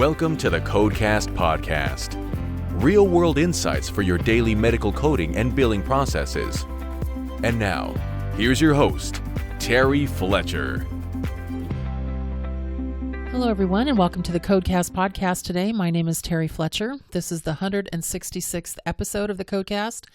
Welcome to the Codecast podcast. Real-world insights for your daily medical coding and billing processes. And now, here's your host, Terry Fletcher. Hello, everyone, and welcome to the Codecast podcast today. My name is Terry Fletcher. This is the 166th episode of the Codecast,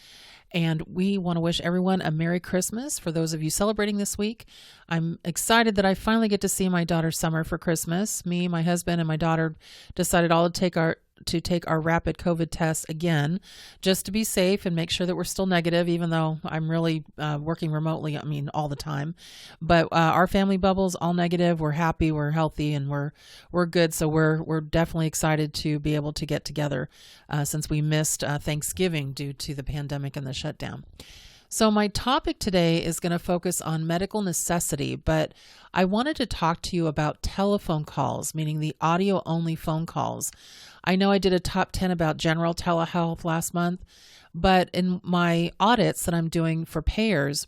and we want to wish everyone a Merry Christmas for those of you celebrating this week. I'm excited that I finally get to see my daughter Summer for Christmas. Me, my husband, and my daughter decided all to take our rapid COVID tests again, just to be safe and make sure that we're still negative, even though I'm really working remotely, all the time. But our family bubble's all negative. We're happy, we're healthy, and we're good. So we're definitely excited to be able to get together since we missed Thanksgiving due to the pandemic and the shutdown. So my topic today is going to focus on medical necessity, but I wanted to talk to you about telephone calls, meaning the audio-only phone calls. I know I did a top 10 about general telehealth last month, but in my audits that I'm doing for payers,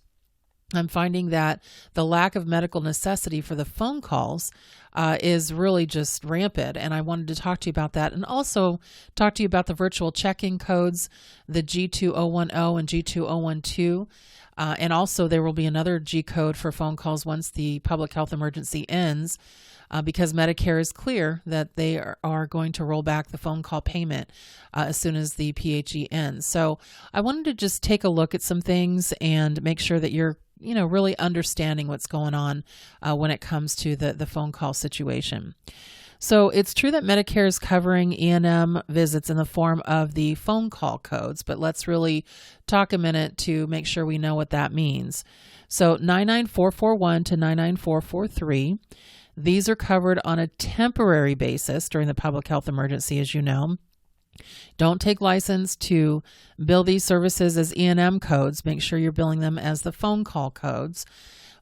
I'm finding that the lack of medical necessity for the phone calls is really just rampant. And I wanted to talk to you about that and also talk to you about the virtual check-in codes, the G2010 and G2012. And also there will be another G code for phone calls once the public health emergency ends. Because Medicare is clear that they are going to roll back the phone call payment as soon as the PHE ends. So I wanted to just take a look at some things and make sure that you're really understanding what's going on when it comes to the phone call situation. So it's true that Medicare is covering E&M visits in the form of the phone call codes, but let's really talk a minute to make sure we know what that means. So 99441 to 99443. These are covered on a temporary basis during the public health emergency, as you know. Don't take license to bill these services as E&M codes. Make sure you're billing them as the phone call codes.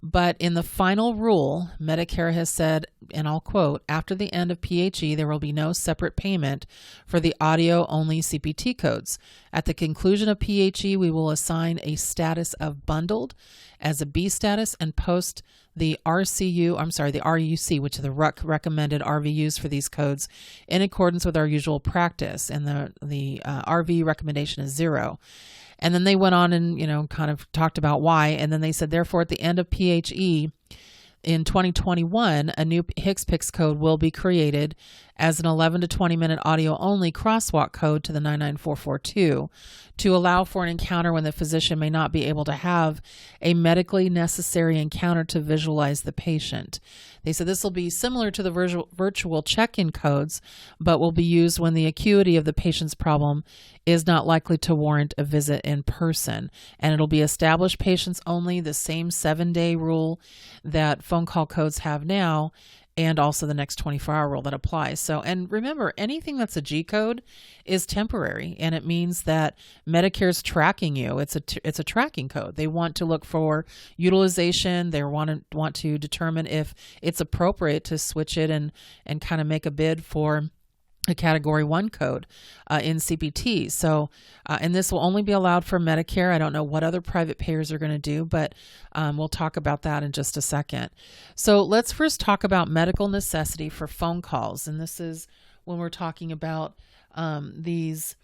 But in the final rule, Medicare has said, and I'll quote, after the end of PHE, there will be no separate payment for the audio-only CPT codes. At the conclusion of PHE, we will assign a status of bundled as a B status and post the RUC, which are the RUC recommended RVUs for these codes in accordance with our usual practice. And the RVU recommendation is 0. And then they went on and, kind of talked about why. And then they said, therefore, at the end of PHE in 2021, a new HCPCS code will be created as an 11 to 20 minute audio only crosswalk code to the 99442 to allow for an encounter when the physician may not be able to have a medically necessary encounter to visualize the patient. They said this will be similar to the virtual check-in codes, but will be used when the acuity of the patient's problem is not likely to warrant a visit in person. And it'll be established patients only, the same 7-day rule that phone call codes have now, and also the next 24-hour rule that applies. So, and remember, anything that's a G code is temporary, and it means that Medicare's tracking you. It's a tracking code. They want to look for utilization. They want to determine if it's appropriate to switch it and kind of make a bid for a Category 1 code in CPT. So, and this will only be allowed for Medicare. I don't know what other private payers are going to do, but we'll talk about that in just a second. So let's first talk about medical necessity for phone calls. And this is when we're talking about these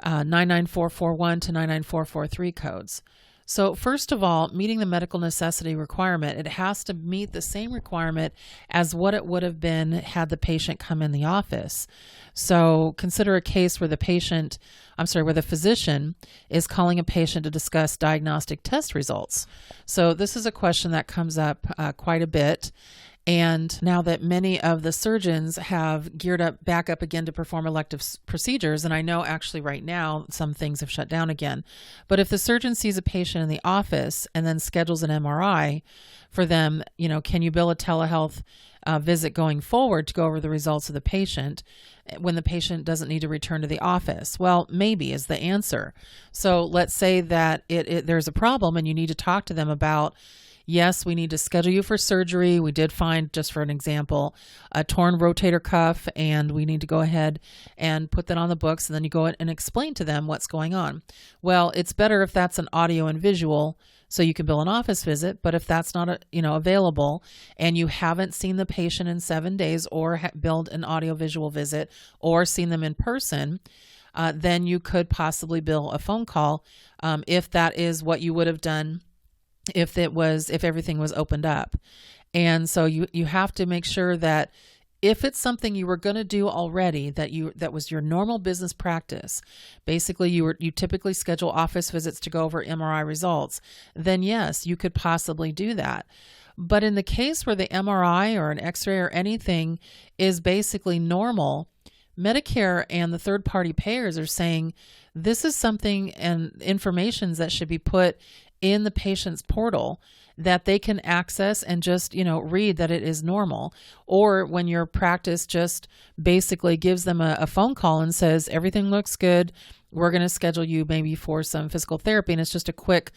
99441 to 99443 codes. So first of all, meeting the medical necessity requirement, it has to meet the same requirement as what it would have been had the patient come in the office. So consider a case where the physician is calling a patient to discuss diagnostic test results. So this is a question that comes up quite a bit. And now that many of the surgeons have geared up back up again to perform elective procedures, and I know actually right now some things have shut down again, but if the surgeon sees a patient in the office and then schedules an MRI for them, can you bill a telehealth visit going forward to go over the results of the patient when the patient doesn't need to return to the office? Well, maybe is the answer. So let's say that there's a problem and you need to talk to them about Yes, we need to schedule you for surgery. We did find, just for an example, a torn rotator cuff, and we need to go ahead and put that on the books, and then you go and explain to them what's going on. Well, it's better if that's an audio and visual, so you can bill an office visit. But if that's not available, and you haven't seen the patient in 7 days, or billed an audio visual visit, or seen them in person, then you could possibly bill a phone call, if that is what you would have done if everything was opened up. And so you have to make sure that if it's something you were going to do already, that was your normal business practice, basically you typically schedule office visits to go over MRI results, then yes, you could possibly do that. But in the case where the MRI or an X-ray or anything is basically normal, Medicare and the third-party payers are saying this is something and information that should be put in the patient's portal that they can access and just, read that it is normal. Or when your practice just basically gives them a phone call and says, everything looks good, we're going to schedule you maybe for some physical therapy. And it's just a quick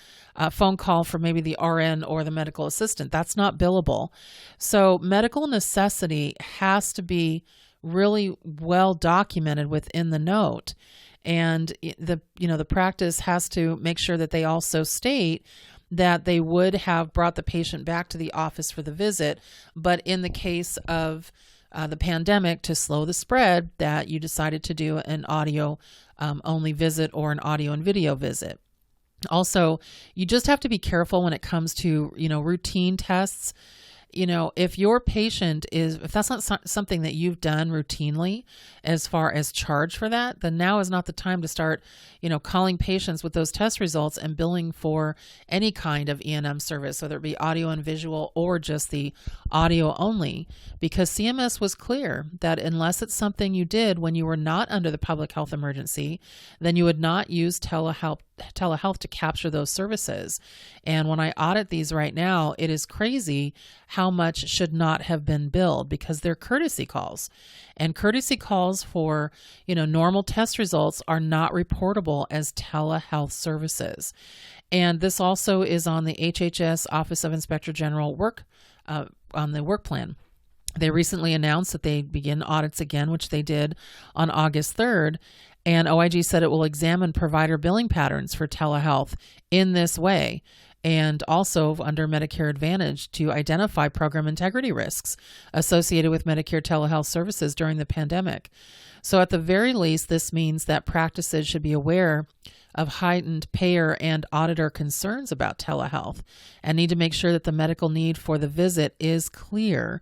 phone call for maybe the RN or the medical assistant. That's not billable. So medical necessity has to be really well documented within the note. And the practice has to make sure that they also state that they would have brought the patient back to the office for the visit, but in the case of the pandemic, to slow the spread, that you decided to do an audio only visit or an audio and video visit. Also, you just have to be careful when it comes to routine tests. If your patient if that's not something that you've done routinely as far as charge for that, then now is not the time to start, calling patients with those test results and billing for any kind of E&M service, whether it be audio and visual or just the audio only, because CMS was clear that unless it's something you did when you were not under the public health emergency, then you would not use telehealth to capture those services. And when I audit these right now, it is crazy how much should not have been billed because they're courtesy calls. And courtesy calls for, normal test results are not reportable as telehealth services. And this also is on the HHS Office of Inspector General on the work plan. They recently announced that they begin audits again, which they did on August 3rd. And OIG said it will examine provider billing patterns for telehealth in this way, and also under Medicare Advantage to identify program integrity risks associated with Medicare telehealth services during the pandemic. So at the very least, this means that practices should be aware of heightened payer and auditor concerns about telehealth and need to make sure that the medical need for the visit is clear,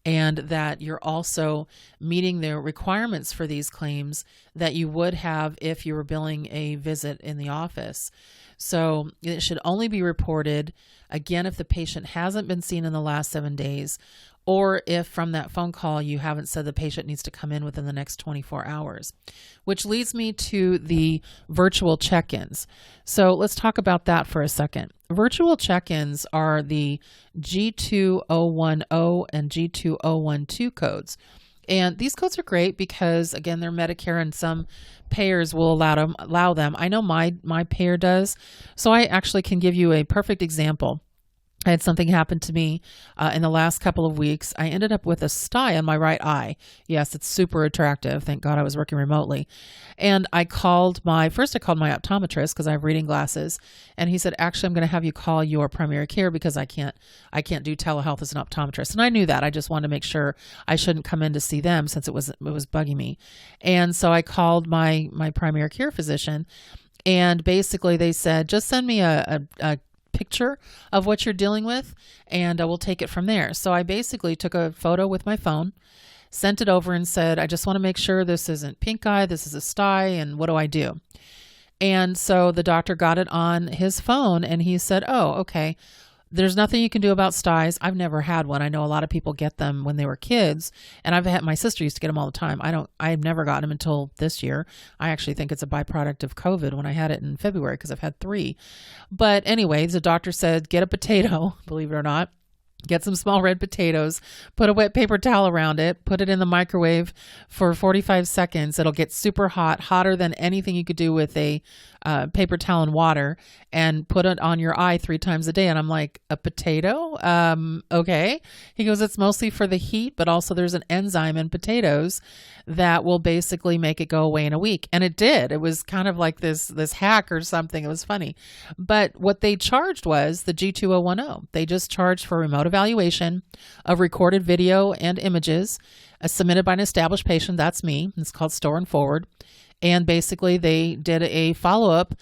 and that you're also meeting the requirements for these claims that you would have if you were billing a visit in the office. So it should only be reported, again, if the patient hasn't been seen in the last 7 days, or if from that phone call you haven't said the patient needs to come in within the next 24 hours. Which leads me to the virtual check-ins. So let's talk about that for a second. Virtual check-ins are the G2010 and G2012 codes. And these codes are great because, again, they're Medicare and some payers will allow them. I know my payer does. So I actually can give you a perfect example. I had something happen to me in the last couple of weeks. I ended up with a sty on my right eye. Yes, it's super attractive. Thank God I was working remotely. And I called my optometrist because I have reading glasses. And he said, actually, I'm going to have you call your primary care because I can't do telehealth as an optometrist. And I knew that. I just wanted to make sure I shouldn't come in to see them since it was bugging me. And so I called my primary care physician, and basically they said, just send me a picture of what you're dealing with and we'll take it from there. So I basically took a photo with my phone, sent it over and said, I just want to make sure this isn't pink eye, this is a sty, and what do I do? And so the doctor got it on his phone and he said, oh, okay, there's nothing you can do about styes. I've never had one. I know a lot of people get them when they were kids, and my sister used to get them all the time. I've never gotten them until this year. I actually think it's a byproduct of COVID when I had it in February because I've had 3. But anyways, the doctor said, get a potato, believe it or not. Get some small red potatoes, put a wet paper towel around it, put it in the microwave for 45 seconds. It'll get super hot, hotter than anything you could do with a paper towel and water and put it on your eye 3 times a day. And I'm like, a potato? Okay. He goes, it's mostly for the heat, but also there's an enzyme in potatoes that will basically make it go away in a week. And it did. It was kind of like this hack or something. It was funny. But what they charged was the G2010. They just charged for remote evaluation of recorded video and images submitted by an established patient. That's me. It's called Store and Forward. And basically they did a follow-up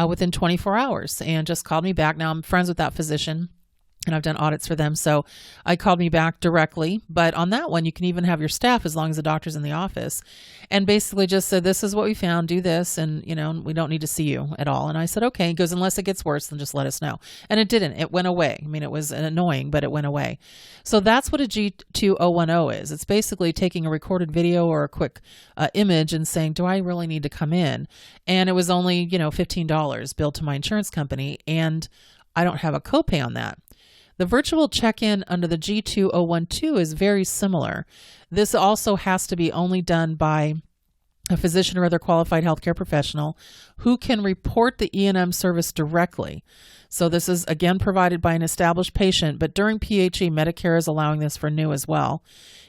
within 24 hours and just called me back. Now I'm friends with that physician and I've done audits for them. So I called me back directly. But on that one, you can even have your staff as long as the doctor's in the office, and basically just said, this is what we found, do this. And, we don't need to see you at all. And I said, okay. He goes, unless it gets worse, then just let us know. And it didn't. It went away. I mean, it was annoying, but it went away. So that's what a G2010 is. It's basically taking a recorded video or a quick image and saying, do I really need to come in? And it was only, $15 billed to my insurance company. And I don't have a copay on that. The virtual check-in under the G2012 is very similar. This also has to be only done by a physician or other qualified healthcare professional who can report the E&M service directly. So this is again provided by an established patient, but during PHE, Medicare is allowing this for new as well.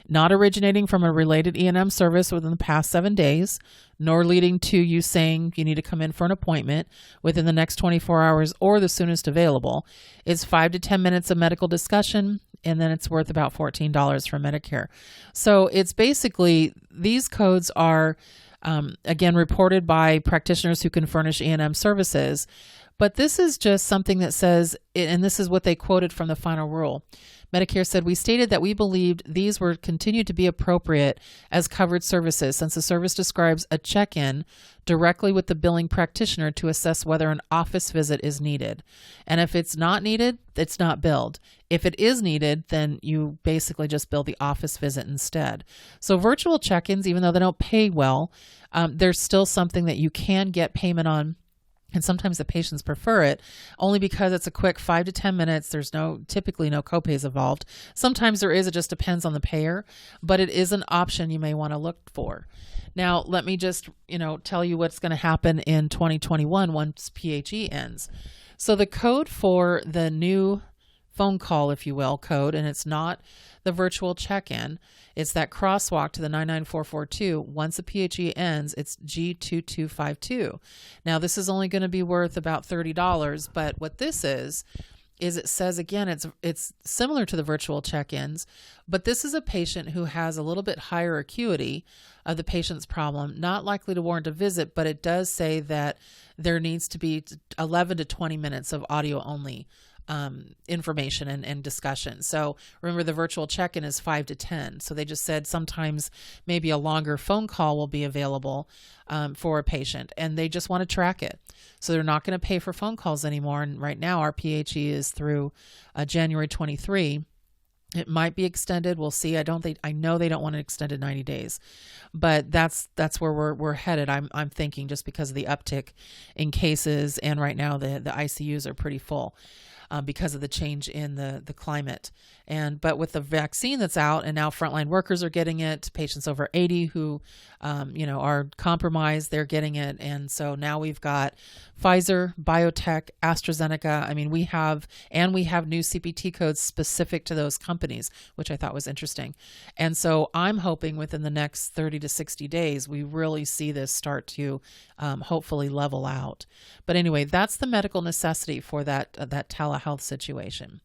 Not originating from a related E&M service within the past 7 days, nor leading to you saying you need to come in for an appointment within the next 24 hours or the soonest available. It's 5 to 10 minutes of medical discussion, and then it's worth about $14 for Medicare. So it's basically, these codes are, again, reported by practitioners who can furnish E&M services. But this is just something that says, and this is what they quoted from the final rule. Medicare said, we stated that we believed these were continued to be appropriate as covered services since the service describes a check-in directly with the billing practitioner to assess whether an office visit is needed. And if it's not needed, it's not billed. If it is needed, then you basically just bill the office visit instead. So virtual check-ins, even though they don't pay well, there's still something that you can get payment on. And sometimes the patients prefer it only because it's a quick 5 to 10 minutes. There's typically no copays involved. Sometimes there is, it just depends on the payer, but it is an option you may want to look for. Now, let me just, tell you what's going to happen in 2021 once PHE ends. So the code for the new phone call, if you will, code, and it's not the virtual check-in, it's that crosswalk to the 99442. Once the PHE ends, it's G2252. Now, this is only going to be worth about $30, but what this is it says, again, it's similar to the virtual check-ins, but this is a patient who has a little bit higher acuity of the patient's problem, not likely to warrant a visit, but it does say that there needs to be 11 to 20 minutes of audio only information and discussion. So remember, the virtual check-in is 5 to 10. So they just said sometimes maybe a longer phone call will be available for a patient, and they just want to track it. So they're not going to pay for phone calls anymore. And right now our PHE is through January 23. It might be extended. We'll see. I know they don't want it extended 90 days, but that's where we're headed. I'm thinking, just because of the uptick in cases, and right now the ICUs are pretty full. Because of the change in the climate. But with the vaccine that's out, and now frontline workers are getting it, patients over 80 who, are compromised, they're getting it. And so now we've got Pfizer, biotech, AstraZeneca. I mean, we have new CPT codes specific to those companies, which I thought was interesting. And so I'm hoping within the next 30 to 60 days, we really see this start to hopefully level out. But anyway, that's the medical necessity for that telehealth situation.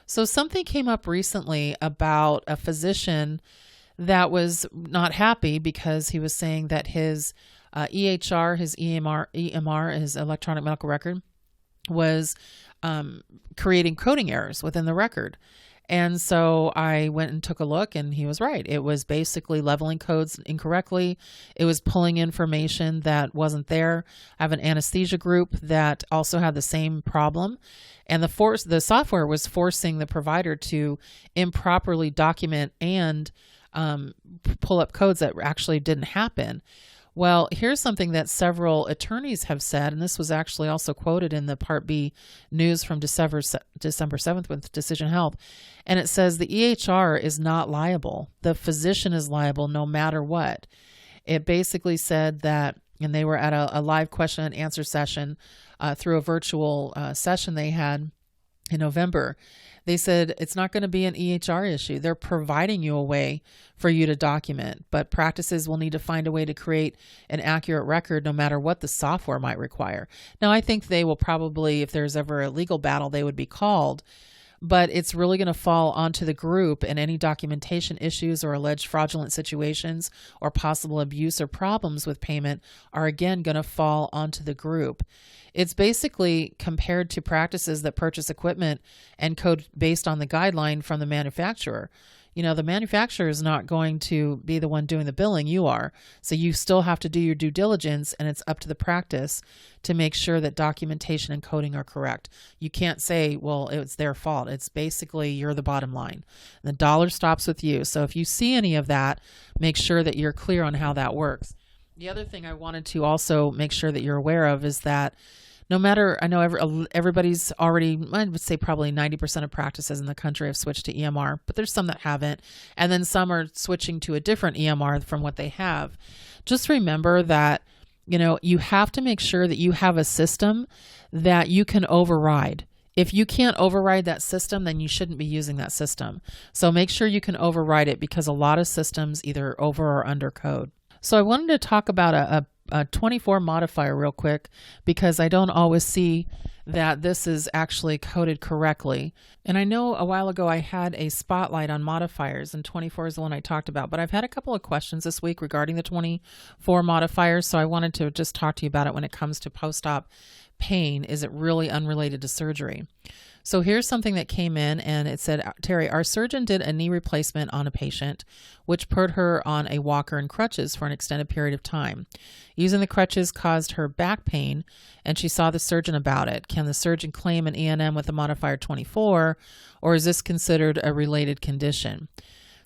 So something came up recently about a physician that was not happy because he was saying that his EHR, his EMR, his electronic medical record, was creating coding errors within the record. And so I went and took a look, and he was right. It was basically leveling codes incorrectly. It was pulling information that wasn't there. I have an anesthesia group that also had the same problem. And the software was forcing the provider to improperly document and pull up codes that actually didn't happen. Well, here's something that several attorneys have said, and this was actually also quoted in the Part B news from December 7th with Decision Health. And it says the EHR is not liable. The physician is liable no matter what. It basically said that and they were at a live question and answer session through a virtual session they had in November. They said it's not going to be an EHR issue. They're providing you a way for you to document, but practices will need to find a way to create an accurate record no matter what the software might require. Now, I think they will probably, if there's ever a legal battle, they would be called, but it's really going to fall onto the group, and any documentation issues or alleged fraudulent situations or possible abuse or problems with payment are again going to fall onto the group. It's basically compared to practices that purchase equipment and code based on the guideline from the manufacturer. You know, the manufacturer is not going to be the one doing the billing, you are. So you still have to do your due diligence, and it's up to the practice to make sure that documentation and coding are correct. You can't say, well, it's their fault. It's basically you're the bottom line. The dollar stops with you. So if you see any of that, make sure that you're clear on how that works. The other thing I wanted to also make sure that you're aware of is that no matter, I know everybody's already, I would say probably 90% of practices in the country have switched to EMR, but there's some that haven't. And then some are switching to a different EMR from what they have. Just remember that, you know, you have to make sure that you have a system that you can override. If you can't override that system, then you shouldn't be using that system. So make sure you can override it, because a lot of systems either over or under code. So I wanted to talk about a 24 modifier real quick, because I don't always see that this is actually coded correctly. And I know a while ago I had a spotlight on modifiers, and 24 is the one I talked about, but I've had a couple of questions this week regarding the 24 modifiers. So I wanted to just talk to you about it when it comes to post-op pain. Is it really unrelated to surgery? So here's something that came in, and it said, Terry, our surgeon did a knee replacement on a patient, which put her on a walker and crutches for an extended period of time. Using the crutches caused her back pain, and she saw the surgeon about it. Can the surgeon claim an E&M with the modifier 24, or is this considered a related condition?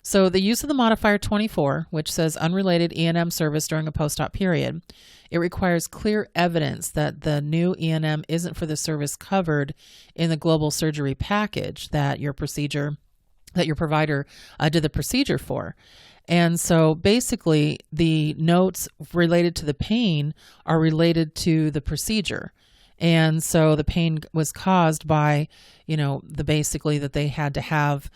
So the use of the modifier 24, which says unrelated E&M service during a post-op period, it requires clear evidence that the new E&M isn't for the service covered in the global surgery package that your provider did the procedure for. And so basically the notes related to the pain are related to the procedure. And so the pain was caused by, you know, basically that they had to have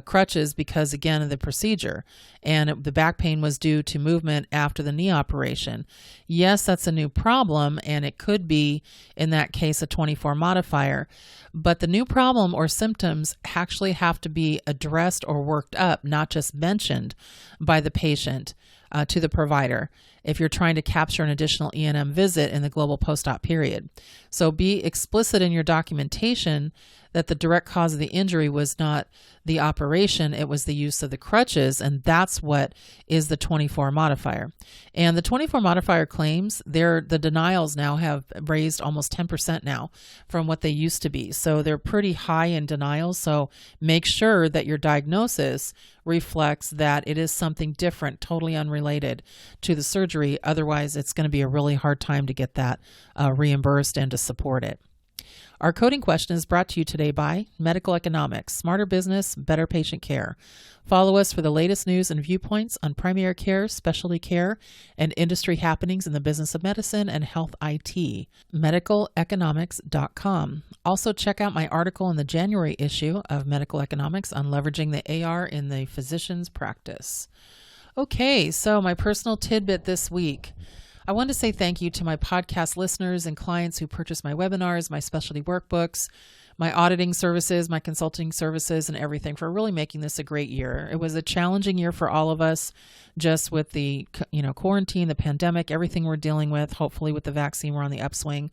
crutches because, again, of the procedure. And the back pain was due to movement after the knee operation. Yes, that's a new problem, and it could be, in that case, a 24 modifier. But the new problem or symptoms actually have to be addressed or worked up, not just mentioned by the patient to the provider, if you're trying to capture an additional E&M visit in the global post-op period. So be explicit in your documentation that the direct cause of the injury was not the operation, it was the use of the crutches, and that's what is the 24 modifier. And the 24 modifier claims, the denials now have raised almost 10% now from what they used to be. So they're pretty high in denials. So make sure that your diagnosis reflects that it is something different, totally unrelated to the surgery. Otherwise, it's going to be a really hard time to get that reimbursed and to support it. Our coding question is brought to you today by Medical Economics, smarter business, better patient care. Follow us for the latest news and viewpoints on primary care, specialty care, and industry happenings in the business of medicine and health IT. medicaleconomics.com. Also check out my article in the January issue of Medical Economics on leveraging the AR in the physician's practice. Okay, so my personal tidbit this week. I want to say thank you to my podcast listeners and clients who purchase my webinars, my specialty workbooks, my auditing services, my consulting services, and everything for really making this a great year. It was a challenging year for all of us, just with the quarantine, the pandemic, everything we're dealing with. Hopefully with the vaccine, we're on the upswing.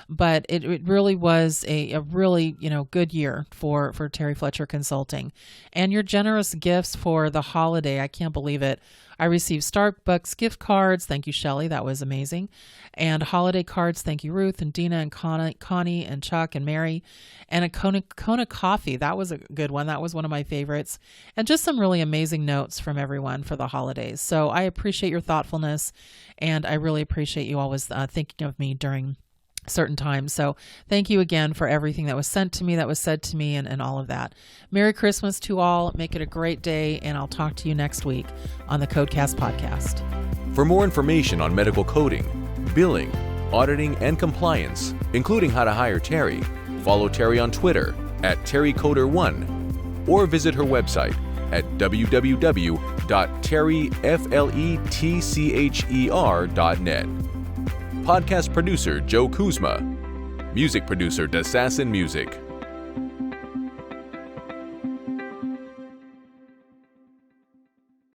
But it really was a really good year for Terry Fletcher Consulting. And your generous gifts for the holiday, I can't believe it. I received Starbucks gift cards. Thank you, Shelley. That was amazing. And holiday cards. Thank you, Ruth and Dina and Connie and Chuck and Mary. And a Kona coffee. That was a good one. That was one of my favorites. And just some really amazing notes from everyone for the holidays. So I appreciate your thoughtfulness, and I really appreciate you always thinking of me during certain times. So thank you again for everything that was sent to me, that was said to me, and all of that. Merry Christmas to all. Make it a great day, and I'll talk to you next week on the Codecast podcast. For more information on medical coding, billing, auditing, and compliance, including how to hire Terry, follow Terry on Twitter at TerryCoder1 or visit her website at www.terryfletcher.net. Podcast producer Joe Kuzma. Music producer Dassassin Music.